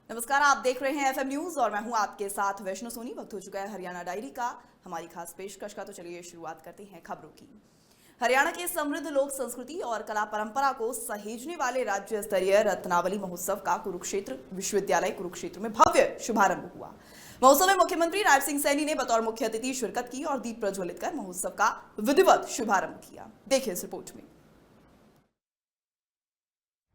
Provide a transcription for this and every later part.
नमस्कार, आप देख रहे हैं एफएम न्यूज और मैं हूं आपके साथ वैष्णो सोनी। वक्त हो चुका है हरियाणा डायरी का, हमारी खास पेशकश का। तो चलिए शुरुआत करते हैं खबरों की। हरियाणा के समृद्ध लोक संस्कृति और कला परंपरा को सहेजने वाले राज्य स्तरीय रत्नावली महोत्सव का कुरुक्षेत्र विश्वविद्यालय कुरुक्षेत्र में भव्य शुभारंभ हुआ। महोत्सव में मुख्यमंत्री राज सिंह सैनी ने बतौर मुख्य अतिथि शिरकत की और दीप प्रज्वलित कर महोत्सव का विधिवत शुभारंभ किया। देखिए इस रिपोर्ट में।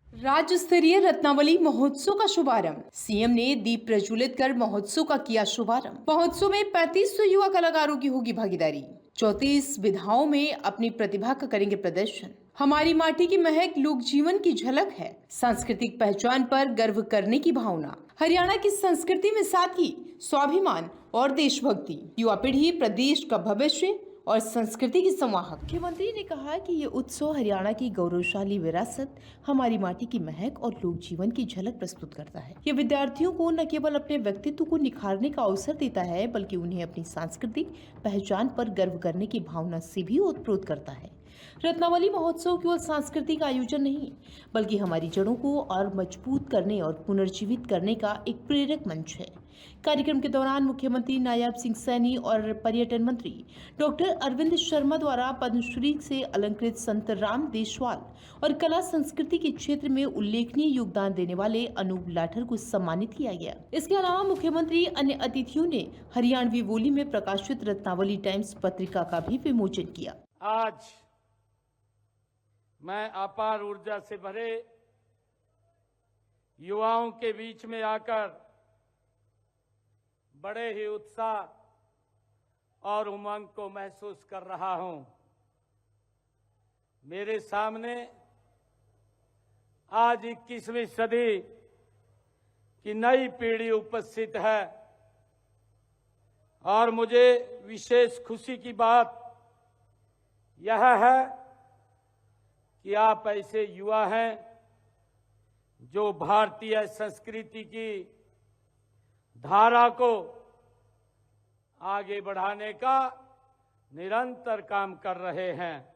राज्य स्तरीय रत्नावली महोत्सव का शुभारंभ। सीएम ने दीप प्रज्वलित कर महोत्सव का किया शुभारंभ। महोत्सव में 3500 युवा कलाकारों की होगी भागीदारी। 34 विधाओं में अपनी प्रतिभा का करेंगे प्रदर्शन। हमारी माटी की महक लोक जीवन की झलक है। सांस्कृतिक पहचान पर गर्व करने की भावना। हरियाणा की संस्कृति में सादगी, स्वाभिमान और देशभक्ति। युवा पीढ़ी प्रदेश का भविष्य और संस्कृति की संवाहक। मुख्यमंत्री ने कहा कि ये उत्सव हरियाणा की गौरवशाली विरासत, हमारी माटी की महक और लोक जीवन की झलक प्रस्तुत करता है। ये विद्यार्थियों को न केवल अपने व्यक्तित्व को निखारने का अवसर देता है, बल्कि उन्हें अपनी सांस्कृतिक पहचान पर गर्व करने की भावना से भी ओतप्रोत करता है। रत्नावली महोत्सव केवल सांस्कृतिक आयोजन नहीं, बल्कि हमारी जड़ों को और मजबूत करने और पुनर्जीवित करने का एक प्रेरक मंच है। कार्यक्रम के दौरान मुख्यमंत्री नायब सिंह सैनी और पर्यटन मंत्री डॉक्टर अरविंद शर्मा द्वारा पद्मश्री से अलंकृत संत राम देशवाल और कला संस्कृति के क्षेत्र में उल्लेखनीय योगदान देने वाले अनूप लाठर को सम्मानित किया गया। इसके अलावा मुख्यमंत्री अन्य अतिथियों ने हरियाणवी बोली में प्रकाशित रत्नावली टाइम्स पत्रिका का भी विमोचन किया। आज मैं अपार ऊर्जा से भरे युवाओं के बीच में आकर बड़े ही उत्साह और उमंग को महसूस कर रहा हूं। मेरे सामने आज 21वीं सदी की नई पीढ़ी उपस्थित है और मुझे विशेष खुशी की बात यह है कि आप ऐसे युवा हैं जो भारतीय संस्कृति की धारा को आगे बढ़ाने का निरंतर काम कर रहे हैं।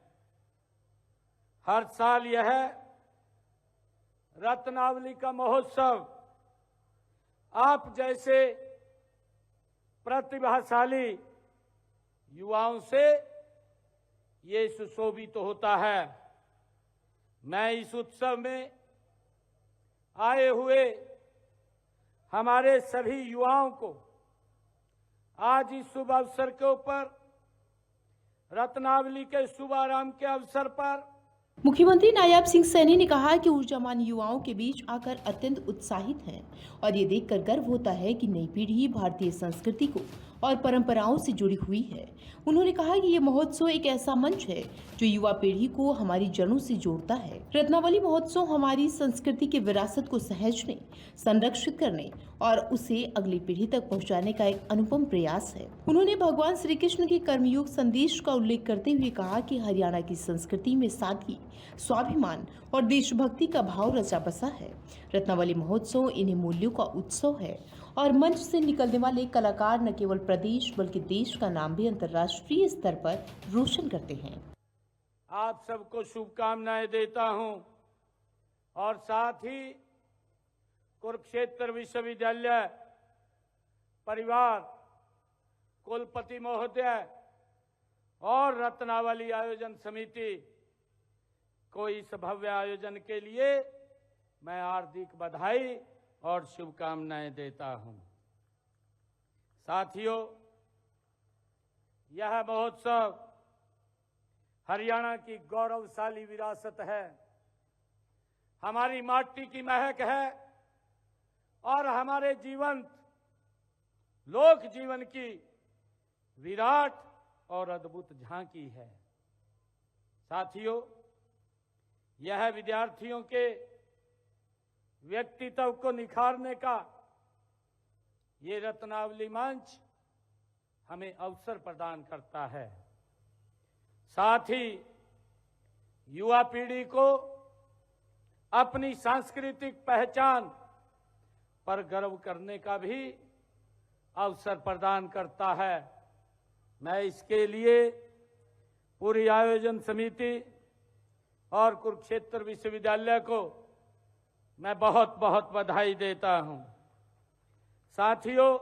हर साल यह रत्नावली का महोत्सव आप जैसे प्रतिभाशाली युवाओं से ये सुशोभित होता है। मैं इस उत्सव में आए हुए हमारे सभी युवाओं को आज इस शुभ अवसर के ऊपर रत्नावली के शुभारंभ के अवसर पर मुख्यमंत्री नायब सिंह सैनी ने कहा कि ऊर्जावान युवाओं के बीच आकर अत्यंत उत्साहित हैं और ये देखकर गर्व होता है कि नई पीढ़ी भारतीय संस्कृति को और परंपराओं से जुड़ी हुई है। उन्होंने कहा कि ये महोत्सव एक ऐसा मंच है जो युवा पीढ़ी को हमारी जड़ों से जोड़ता है। रत्नावली महोत्सव हमारी संस्कृति की विरासत को सहेजने, संरक्षित करने और उसे अगली पीढ़ी तक पहुंचाने का एक अनुपम प्रयास है। उन्होंने भगवान श्री कृष्ण के कर्मयोग संदेश का उल्लेख करते हुए कहा कि हरियाणा की संस्कृति में सादगी, स्वाभिमान और देशभक्ति का भाव रचा बसा है। रत्नावली महोत्सव इन्हीं मूल्यों का उत्सव है और मंच से निकलने वाले कलाकार न केवल प्रदेश बल्कि देश का नाम भी अंतर्राष्ट्रीय स्तर पर रोशन करते हैं। आप सबको शुभकामनाएं देता हूं और साथ ही कुरुक्षेत्र विश्वविद्यालय परिवार, कुलपति महोदय और रत्नावली आयोजन समिति को इस भव्य आयोजन के लिए मैं हार्दिक बधाई और शुभकामनाएं देता हूं। साथियों, यह महोत्सव हरियाणा की गौरवशाली विरासत है, हमारी माटी की महक है और हमारे जीवंत लोक जीवन की विराट और अद्भुत झांकी है। साथियों, यह विद्यार्थियों के व्यक्तित्व को निखारने का ये रत्नावली मंच हमें अवसर प्रदान करता है। साथ ही युवा पीढ़ी को अपनी सांस्कृतिक पहचान पर गर्व करने का भी अवसर प्रदान करता है। मैं इसके लिए पूरी आयोजन समिति और कुरुक्षेत्र विश्वविद्यालय को मैं बहुत बहुत बधाई देता हूं। साथियों,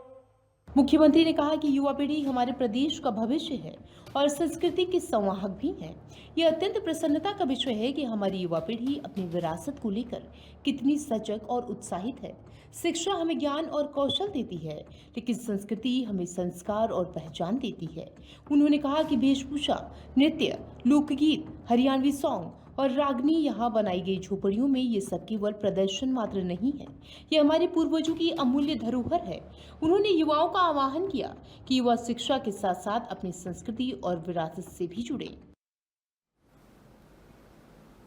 मुख्यमंत्री ने कहा कि युवा पीढ़ी हमारे प्रदेश का भविष्य है और संस्कृति के संवाहक भी है। यह अत्यंत प्रसन्नता का विषय है कि हमारी युवा पीढ़ी अपनी विरासत को लेकर कितनी सजग और उत्साहित है। शिक्षा हमें ज्ञान और कौशल देती है, लेकिन संस्कृति हमें संस्कार और पहचान देती है। उन्होंने कहा कि वेशभूषा, नृत्य, लोकगीत, हरियाणवी सॉन्ग और रागनी यहाँ बनाई गई झोपड़ियों में ये सब केवल प्रदर्शन मात्र नहीं है, ये हमारे पूर्वजों की अमूल्य धरोहर है। उन्होंने युवाओं का आह्वान किया कि युवा शिक्षा के साथ साथ अपनी संस्कृति और विरासत से भी जुड़े।